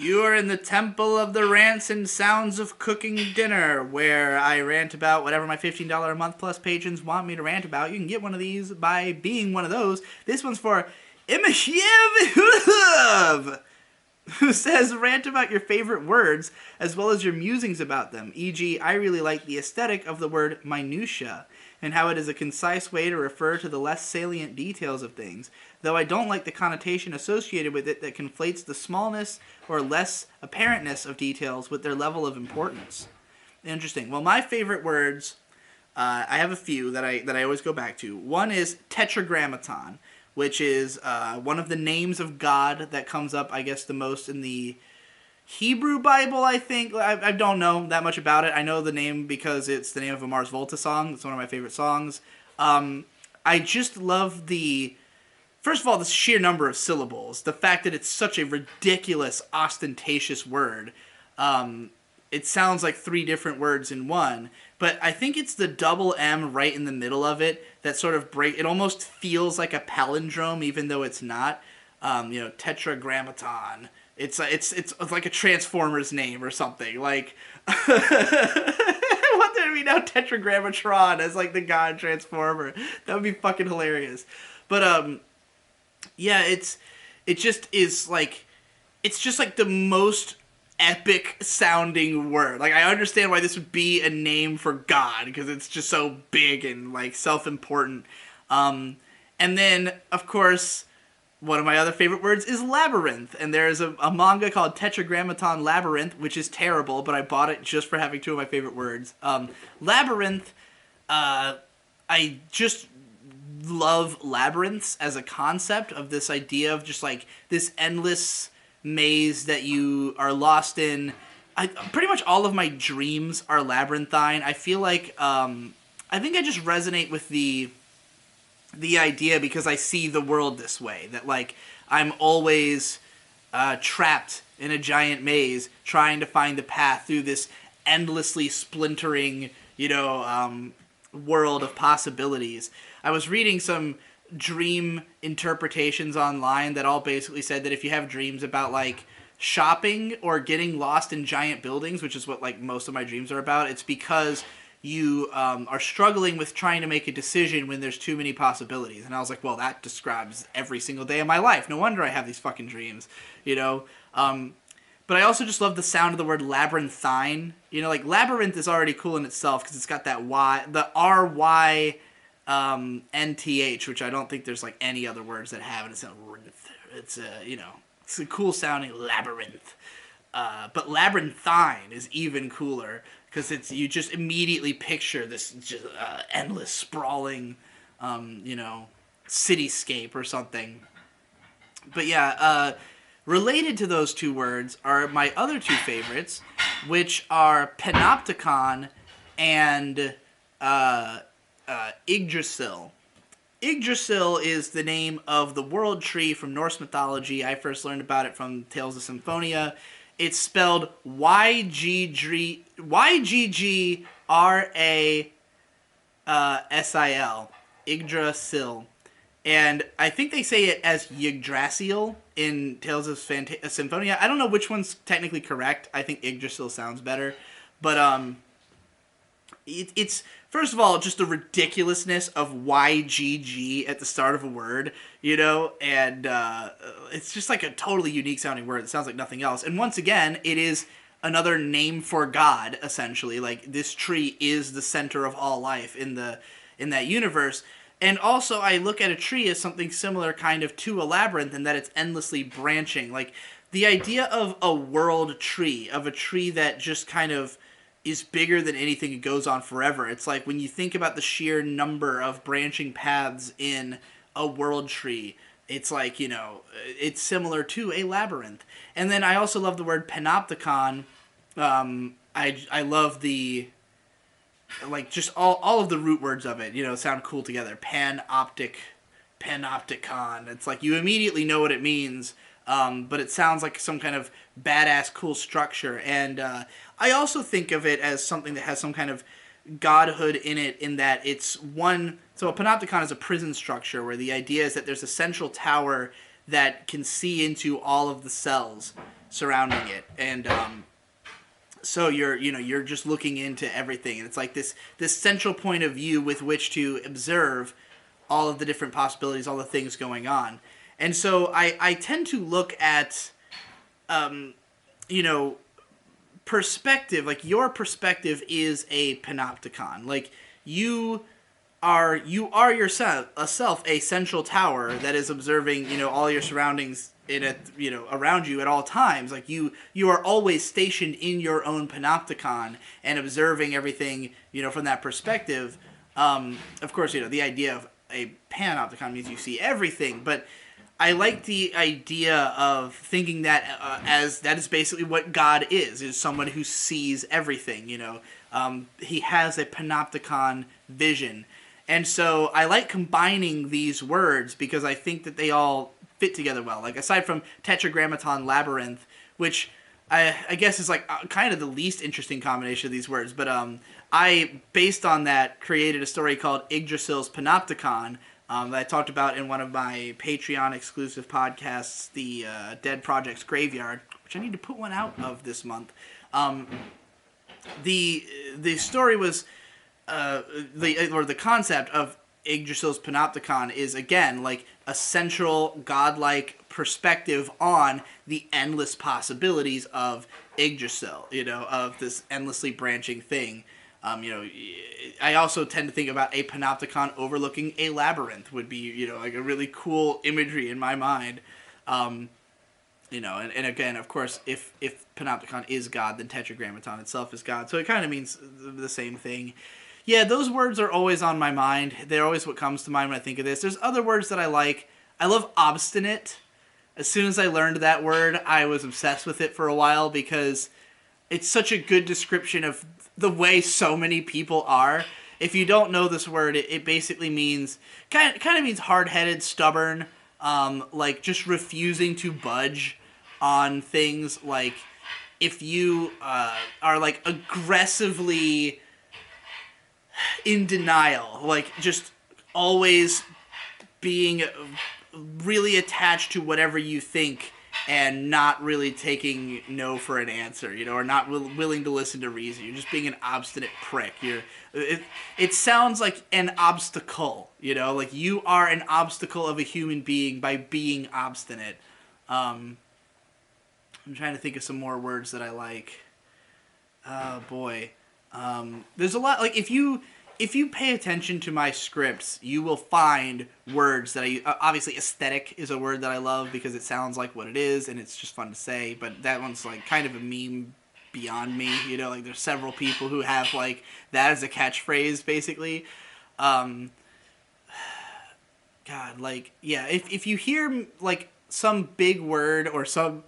You are in the temple of the rants and sounds of cooking dinner, where I rant about whatever my $15 a month plus patrons want me to rant about. You can get one of these by being one of those. This one's for Imashiev, who says rant about your favorite words as well as your musings about them. E.g., I really like the aesthetic of the word minutia and how it is a concise way to refer to the less salient details of things, though I don't like the connotation associated with it that conflates the smallness or less apparentness of details with their level of importance. Interesting. Well, my favorite words, I have a few that I always go back to. One is tetragrammaton, which is one of the names of God that comes up, I guess, the most in the Hebrew Bible, I think. I don't know that much about it. I know the name because it's the name of a Mars Volta song. It's one of my favorite songs. I just love first of all, the sheer number of syllables. The fact that it's such a ridiculous, ostentatious word. It sounds like three different words in one. But I think it's the double M right in the middle of it that sort of it almost feels like a palindrome, even though it's not. Tetragrammaton. It's like a Transformers name or something. Like, what did we know Tetragrammatron as like the god Transformer? That would be fucking hilarious. But yeah, it just is like, it's just like the most epic sounding word. Like, I understand why this would be a name for God because it's just so big and like self-important. And then of course, one of my other favorite words is labyrinth, and there's a manga called Tetragrammaton Labyrinth, which is terrible, but I bought it just for having two of my favorite words. Labyrinth, I just love labyrinths as a concept of this idea of just like this endless maze that you are lost in. Pretty much all of my dreams are labyrinthine. I feel like, I think I just resonate with the idea because I see the world this way, that like I'm always trapped in a giant maze trying to find the path through this endlessly splintering, world of possibilities. I was reading some dream interpretations online that all basically said that if you have dreams about like shopping or getting lost in giant buildings, which is what like most of my dreams are about, it's because you are struggling with trying to make a decision when there's too many possibilities. And I was like, well, that describes every single day of my life. No wonder I have these fucking dreams, But I also just love the sound of the word labyrinthine. Like labyrinth is already cool in itself because it's got that Y, the R-Y NTH, which I don't think there's like any other words that have it. It's a cool sounding labyrinth. But labyrinthine is even cooler because you just immediately picture this just, endless sprawling, cityscape or something. But yeah, related to those two words are my other two favorites, which are panopticon and Yggdrasil. Yggdrasil is the name of the world tree from Norse mythology. I first learned about it from Tales of Symphonia. It's spelled Yggdrasil. Yggdrasil. And I think they say it as Yggdrasil in Tales of Symphonia. I don't know which one's technically correct. I think Yggdrasil sounds better. But it's first of all just the ridiculousness of YGG at the start of a word, and it's just like a totally unique sounding word. It sounds like nothing else. And once again, it is another name for God, essentially. Like, this tree is the center of all life in that universe. And also, I look at a tree as something similar kind of to a labyrinth in that it's endlessly branching. Like, the idea of a world tree, of a tree that just kind of is bigger than anything and goes on forever. It's like when you think about the sheer number of branching paths in a world tree, it's like, it's similar to a labyrinth. And then I also love the word panopticon. I love the, like, just all of the root words of it, sound cool together. Panopticon. It's like you immediately know what it means, but it sounds like some kind of badass cool structure. And I also think of it as something that has some kind of godhood in it, in that it's one... So a panopticon is a prison structure where the idea is that there's a central tower that can see into all of the cells. surrounding it, and so you're just looking into everything, and it's like this central point of view with which to observe all of the different possibilities, all the things going on. And so I tend to look at you know perspective, like your perspective is a panopticon. Like you are yourself a central tower that is observing all your surroundings in it around you at all times. Like you are always stationed in your own panopticon and observing everything from that perspective. Of course, the idea of a panopticon means you see everything, but I like the idea of thinking that as that is basically what God is someone who sees everything. He has a panopticon vision. And so I like combining these words because I think that they all fit together well. Like, aside from Tetragrammaton Labyrinth, which I guess is like kind of the least interesting combination of these words, but I, based on that, created a story called Yggdrasil's Panopticon that I talked about in one of my Patreon exclusive podcasts, the Dead Projects Graveyard, which I need to put one out of this month. The story was the concept of Yggdrasil's Panopticon is, again, like a central godlike perspective on the endless possibilities of Yggdrasil, of this endlessly branching thing. I also tend to think about a panopticon overlooking a labyrinth would be, like a really cool imagery in my mind. And again, of course, if panopticon is God, then tetragrammaton itself is God. So it kind of means the same thing. Yeah, those words are always on my mind. They're always what comes to mind when I think of this. There's other words that I like. I love obstinate. As soon as I learned that word, I was obsessed with it for a while because it's such a good description of the way so many people are. If you don't know this word, it basically means kind of means hard-headed, stubborn, like just refusing to budge on things. Like if you are like aggressively in denial, like just always being really attached to whatever you think and not really taking no for an answer, or not willing to listen to reason. You're just being an obstinate prick. It sounds like an obstacle, like you are an obstacle of a human being by being obstinate. I'm trying to think of some more words that I like. Oh boy. There's a lot, like if you pay attention to my scripts, you will find words that obviously aesthetic is a word that I love because it sounds like what it is and it's just fun to say, but that one's like kind of a meme beyond me, like there's several people who have like that as a catchphrase basically. God, like, yeah, if you hear like some big word or some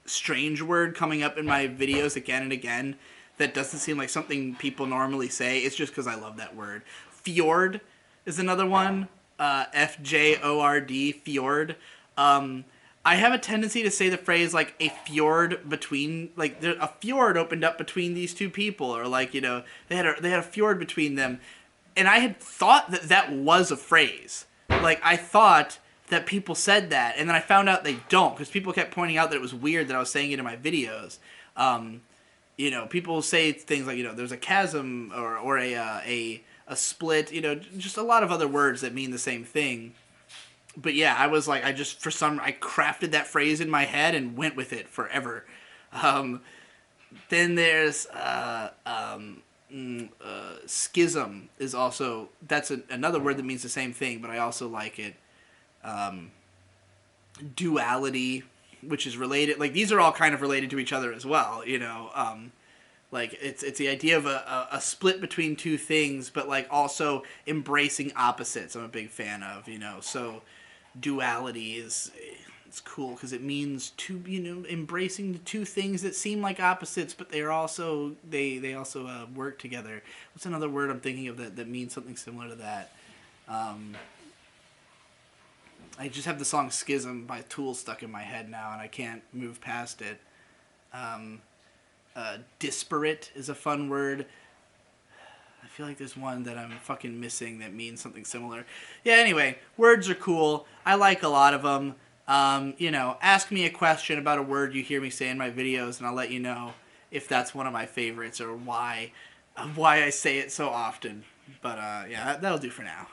strange word coming up in my videos again and again that doesn't seem like something people normally say, it's just because I love that word. Fjord is another one. Fjord, fjord. I have a tendency to say the phrase like a fjord between, like a fjord opened up between these two people, or like they had a fjord between them, and I had thought that was a phrase. Like I thought that people said that, and then I found out they don't because people kept pointing out that it was weird that I was saying it in my videos. People say things like, there's a chasm or a split, just a lot of other words that mean the same thing. But yeah, I was like, I crafted that phrase in my head and went with it forever. Then there's schism is also, that's another word that means the same thing, but I also like it. Duality, which is related, like these are all kind of related to each other as well, like it's the idea of a split between two things, but like also embracing opposites. I'm a big fan of, so duality it's cool because it means embracing the two things that seem like opposites, but they're also they also work together. What's another word I'm thinking of that means something similar to that? I just have the song Schism by Tool stuck in my head now, and I can't move past it. Disparate is a fun word. I feel like there's one that I'm fucking missing that means something similar. Yeah, anyway, words are cool. I like a lot of them. ask me a question about a word you hear me say in my videos, and I'll let you know if that's one of my favorites or why I say it so often. But yeah, that'll do for now.